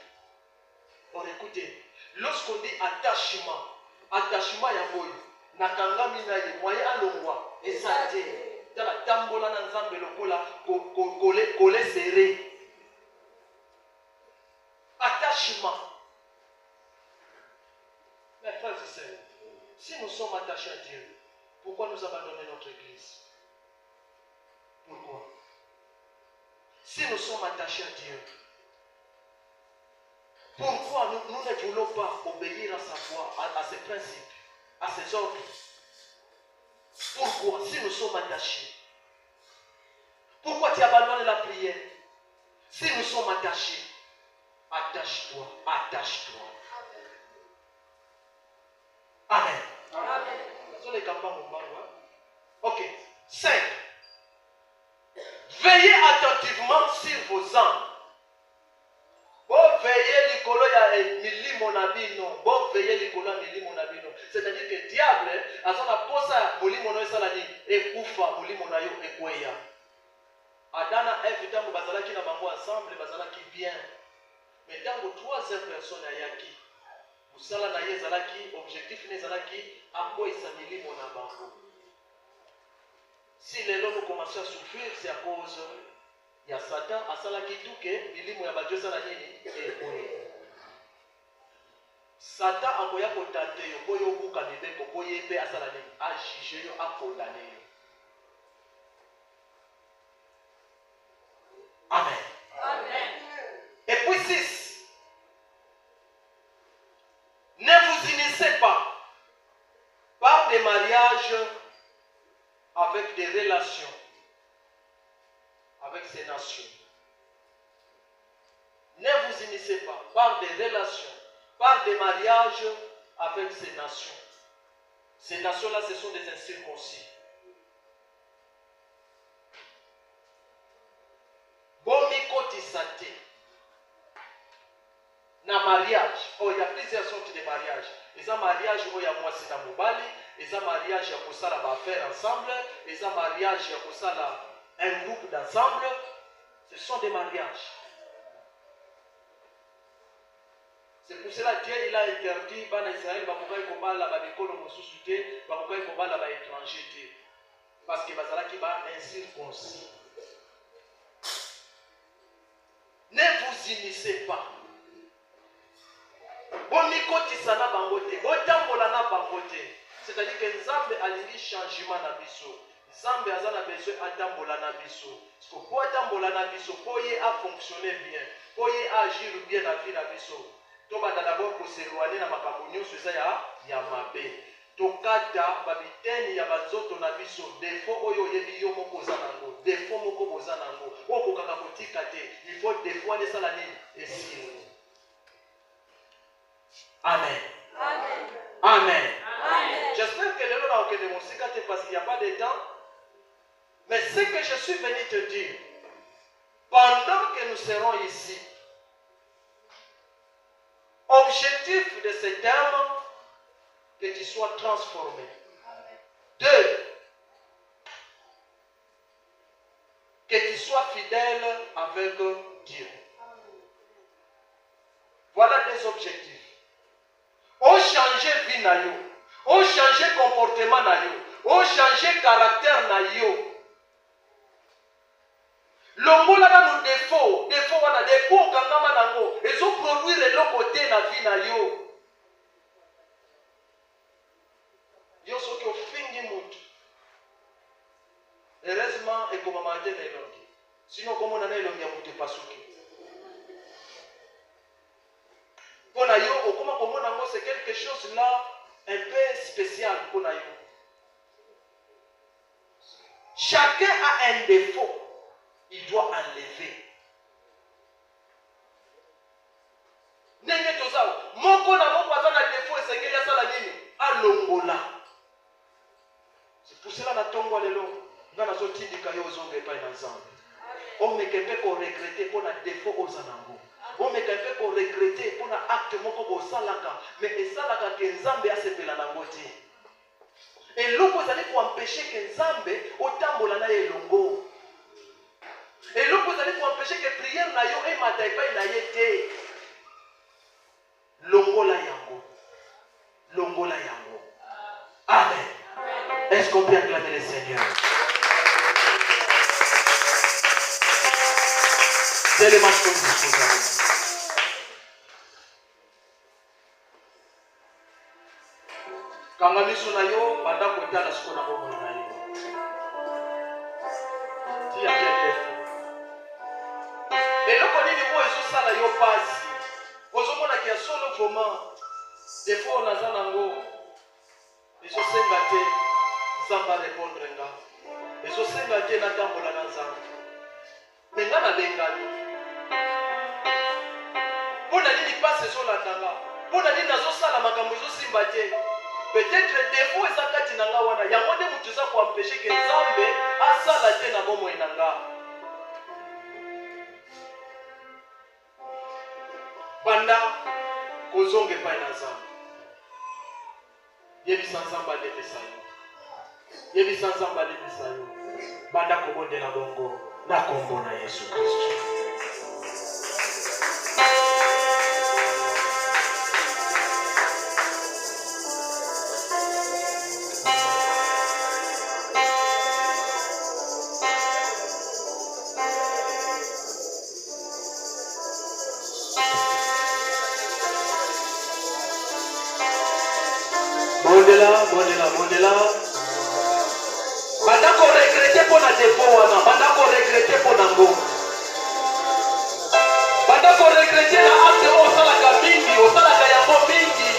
Bon, écoutez, lorsqu'on dit attachement, attachement ya boyo, nakangami na ye moyen alongwa, esate, tala tambola na Nzambe lokola kole serré. Attachement. Mes frères et sœurs, si nous sommes attachés à Dieu, pourquoi nous abandonner notre église? Pourquoi? Si nous sommes attachés à Dieu, pourquoi nous ne voulons pas obéir à sa voix, à ses principes, à ses ordres? Pourquoi? Si nous sommes attachés, pourquoi tu abandonnes la prière? Si nous sommes attachés, attache-toi, attache-toi. Amen. Ok. 5. Veillez attentivement sur vos âmes. Bon, veillez l'icolo ya milimo nabino. Bon, veillez l'icolo ya milimo nabino. C'est-à-dire que le diable, a son aposa molimo no esalani ekufa molimo na yo ekweya. Adana evitambo bazalaki na bango ensemble bazalaki bien. Mais dans la troisième personne ayaki, musala na ye zalaki, objectif ne zalaki, ako isamili mon abango. Si les nous commençons à souffrir, c'est à cause il y a Satan, à salaki tout que milimo ya badjo sala nini et Satan akoya kotate yo boyo buka nibeko boye pe asala nini a juger yo a condamner yo. Amen. Amen. Et puis 6. Ne vous unissez pas par des mariages avec des relations avec ces nations. Ne vous unissez pas par des relations, par des mariages avec ces nations. Ces nations-là, ce sont des incirconcis. Bomikoti sate. Na mariage, oh, il y a plusieurs sortes de mariages. Il y a mariage où il y a moisi na mobali, il y a mariage où il y a faire ensemble, il y a mariage où il y a un groupe d'ensemble. Ce sont des mariages. C'est pour cela que Dieu il a interdit bana Israël bakokai kobala ba bikolo mosusu te, bakokai kobala ba étranger te. Parce que bazalaki ba incirconcis. Ne vous unissez pas. Bomikotisana bangote, botambola na bangote. C'est-à-dire que Nzambe alingi changement na biso. Nzambe azana besoin atambola na biso. Parce que pour atambola na biso, pour y a fonctionner bien, pour y agir bien na vie na biso. Toba d'abord pour s'éloigner na makambo nyonso eza ya mabe. Tokata babiteni ya bazoto na biso, défaut oyo yebi yo moko za nango, défaut moko boza nango. Oko kaka kotika te, il faut défaut ne sala nini esimo. Amen. Amen. Amen. Amen. J'espère que le lot a aucun de parce qu'il n'y a pas de temps. Mais ce que je suis venu te dire, pendant que nous serons ici, objectif de ce terme, que tu sois transformé. 2, que tu sois fidèle avec Dieu. Voilà des objectifs. On change vie na yo, on change comportement na yo, on change caractère na yo. Longola na nos défauts wana défaut kangama nango, ils ont produire le côté na vie na yo. Yo soki ofingi mutu. Heureusement et comme maman na elongi. Sinon comme on a elongi ya mutu pasuki. Pour yo, comment c'est quelque chose là un peu spécial pour yo. Chacun a un défaut, il doit enlever. Nenge tozao, moko na moko azana défaut et sengeli asala nini? Alongola. C'est pour cela na tongo lelo, ngana zotindika yo zonge pa na Nzambe. On ne peut pas regretter pour na défaut aux anango. omeka mpe koregrete mpona acte moko bosalaka me esalaka ke nzambe asepela nango te. Eloko ezali koampeshe ke nzambe otambola na ye elongo. Eloko ezali koampeshe ke priere na yo emata epai na ye te. Longola yango. Longola yango. Amen. Est-ce qu'on peut acclamer le Seigneur? C'est le match comme ça. Kanga miso na yo banda kotala siko na bomo na yo. Tia bien. Eloko nini mo ezosala yo pasi. Ozomona ki ya solo vraiment des fois naza nango. Ezosenga te Nzamba répondre nga. Ezosenga te na tambola na Nzamba. Menga na bengani. Pona nini passe ezolanda nga. Pona nini nazosala makambo ezosimba te. Peut-être défaut ezakati na nga wana. Yango nde mutu za koampeshe ke Nzambe asala te na bomoi na nga. Banda kozonge epai na Nzambe. Yebisa Nzambe alebisa yo. Yebisa Nzambe alebisa yo. Banda kobondela bongo na kombo na Yesu Kristo. Bondela. Banda ko regrete pour na défaut wana, banda ko regrete pour nango. Banda ko regrete na acte osalaka mingi, osalaka yango mingi.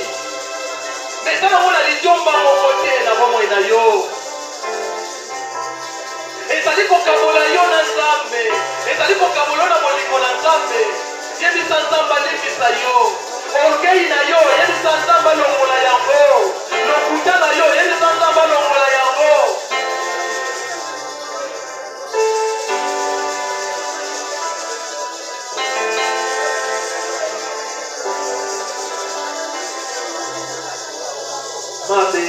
Mais ça on a litomba mon côté na bomo na yo. Ezali ko kabola yo na Nzambe, ezali ko kabola na molingo na Nzambe. Yebisa Nzambe alibisa yo. Orgueil na yo, yebisa Nzambe longola yango. Lokuta na yo, yebisa Nzambe longola yango. Mabe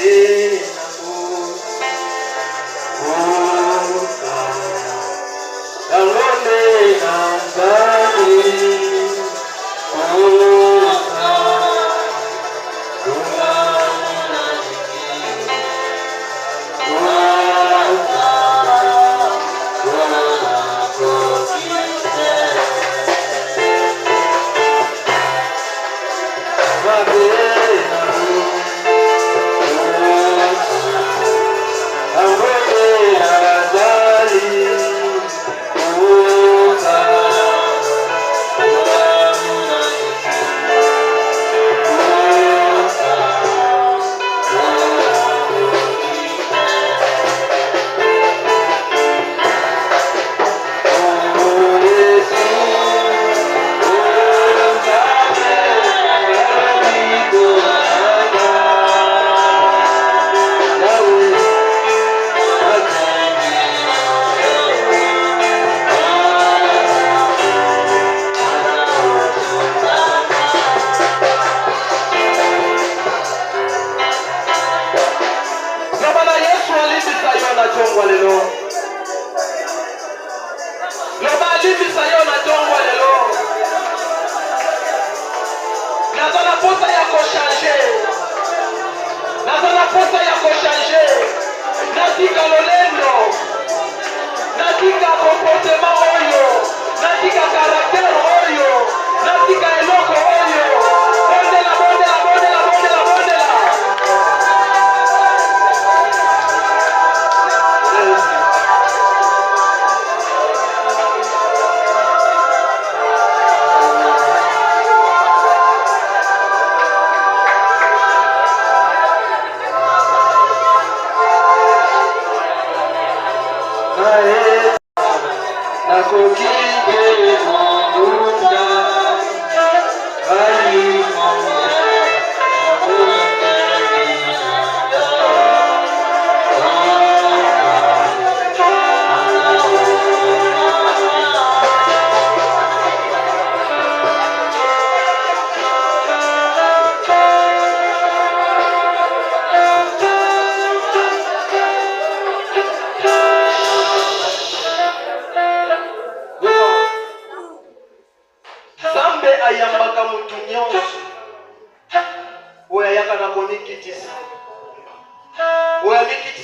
na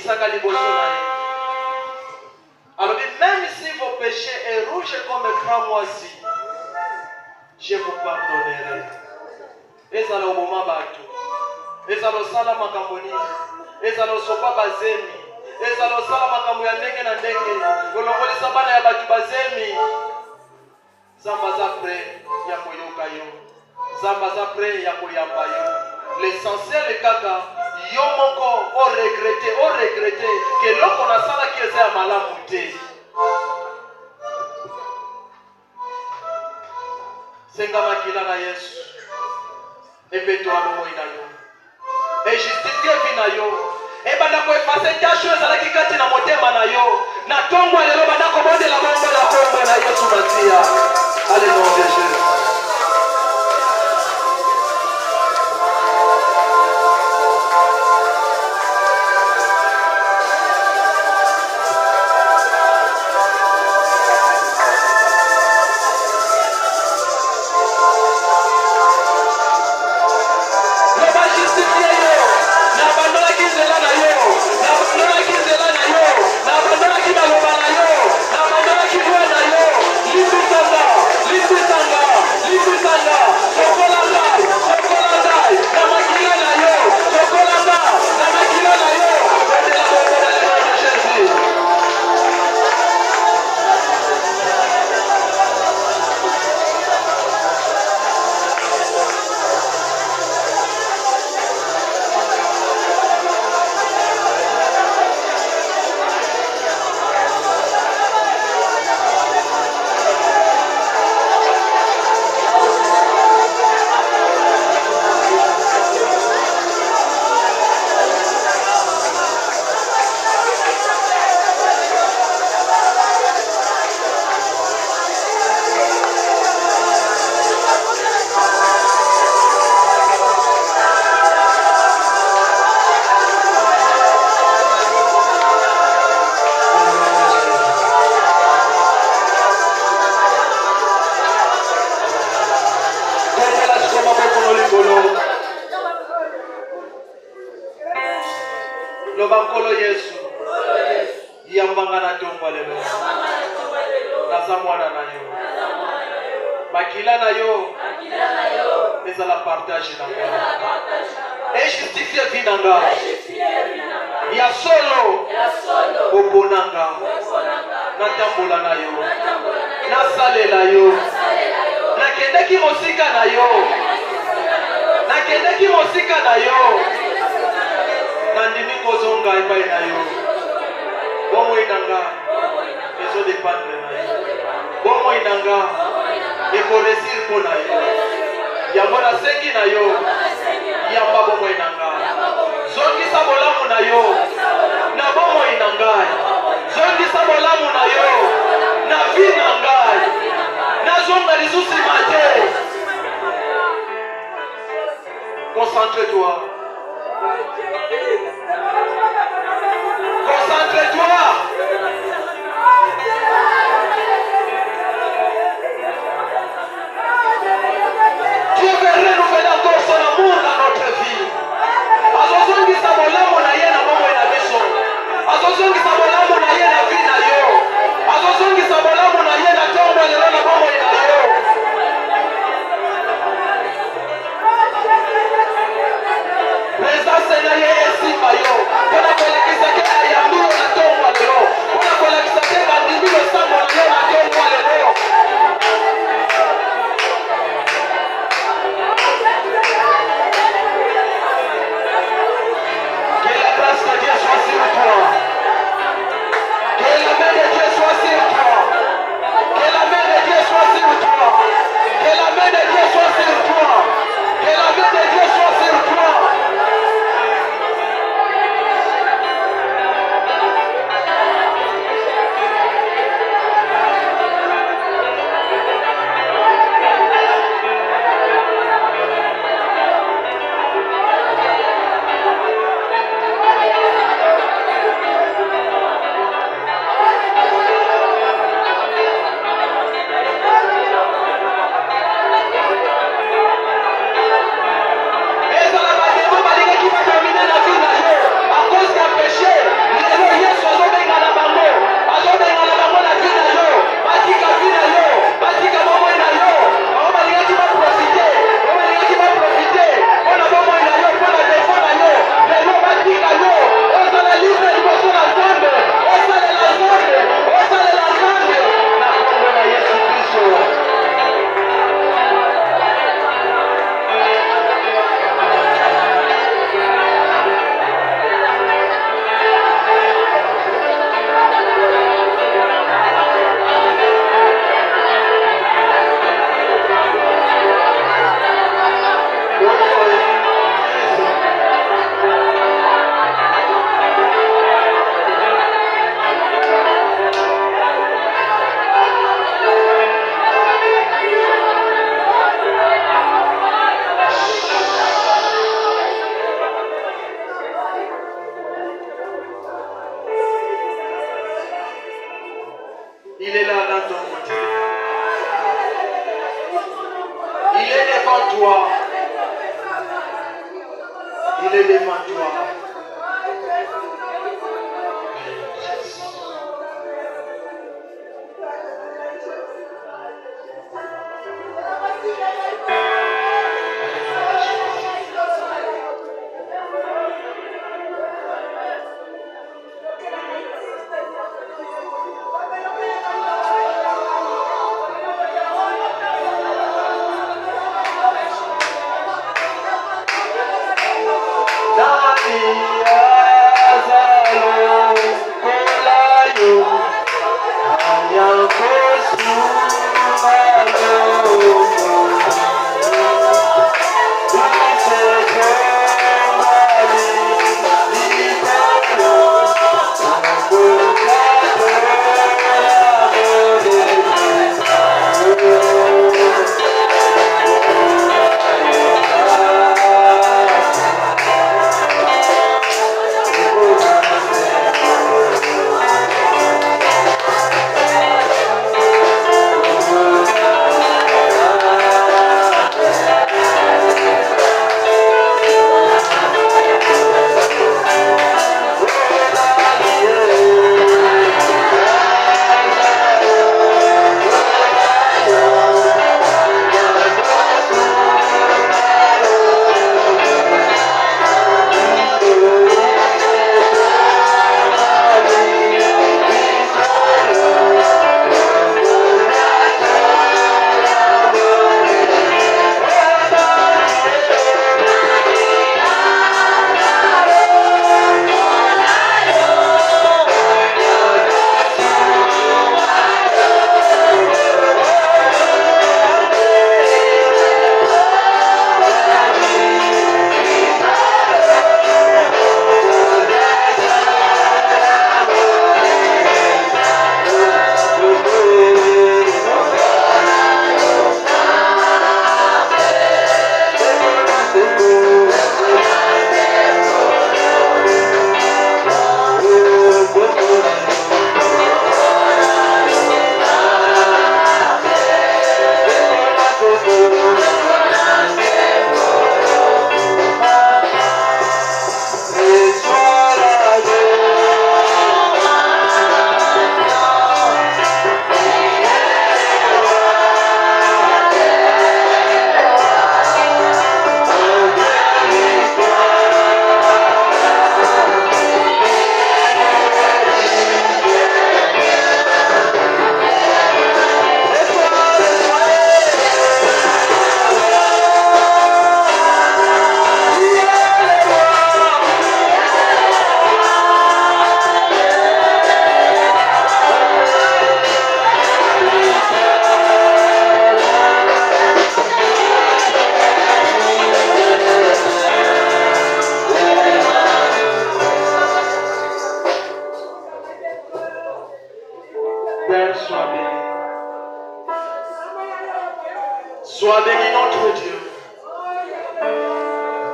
Kisaka liboso na ye. Alors même si vos péchés est rouge comme cran moisi, je vous pardonnerai. Ezala oboma bato. Ezala osala makambo nini. Ezala osopa bazemi. Ezala osala makambo ya ndenge na ndenge. Kolongolisa bana ya bato bazemi. Zamba za pre ya koyoka yo. Zamba za pre ya koyamba yo. L'essentiel est kaka yo moko o regretter que loko na sala ki eza ya malamu te. Senga makila na Yesu. Epeto alomo ina yo. Et justifie vina yo. Et banda ko effacer tâche ezalaki kati na motema na yo. Na tongo lelo banda ko bondela bongo na kombo na Yesu Masia. Alléluia de Jésus. Lobankolo Yesu yambanga na tongo lelo naza mwana na yo makila na yo ezala partage na nga et justifie vie na nga ya solo oponanga natambola na yo nasalela yo nakendeki mosika na yo nandimi kozonga epai na yo bomoi na nga ezodependre na yo bomoi na nga ekoresir mpo na yo yango nasengi na yo yamba bomoi na nga zongisa bolamu na yo na bomoi na ngai zongisa bolamu na yo na vi na ngai nazonga lisusu mate. Concentre-toi. Concentre-toi. Dieu veut renouveler encore son amour dans notre vie. Azozongisa bolamu na ye na mambo na biso. Azozongisa bolamu na ye na vi na yo. Azozongisa bolamu na ye na tongo lelo na mambo na yo. Présence na ye esimba Sois béni notre Dieu.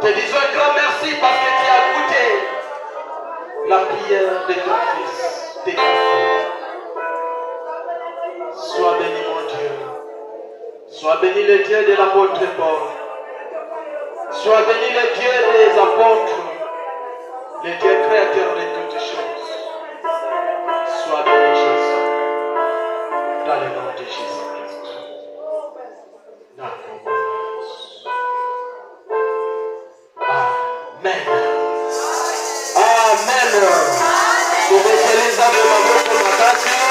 Te disons un grand merci parce que tu as goûté la prière de ton fils, de ton frère. Sois béni mon Dieu. Sois béni le Dieu de l'apôtre Paul. Sois béni le Dieu des apôtres, le Dieu créateur de toutes choses. Sois béni Jésus. Dans le nom de Jésus-Christ. Amen. Amen. Vous mettez les âmes de ma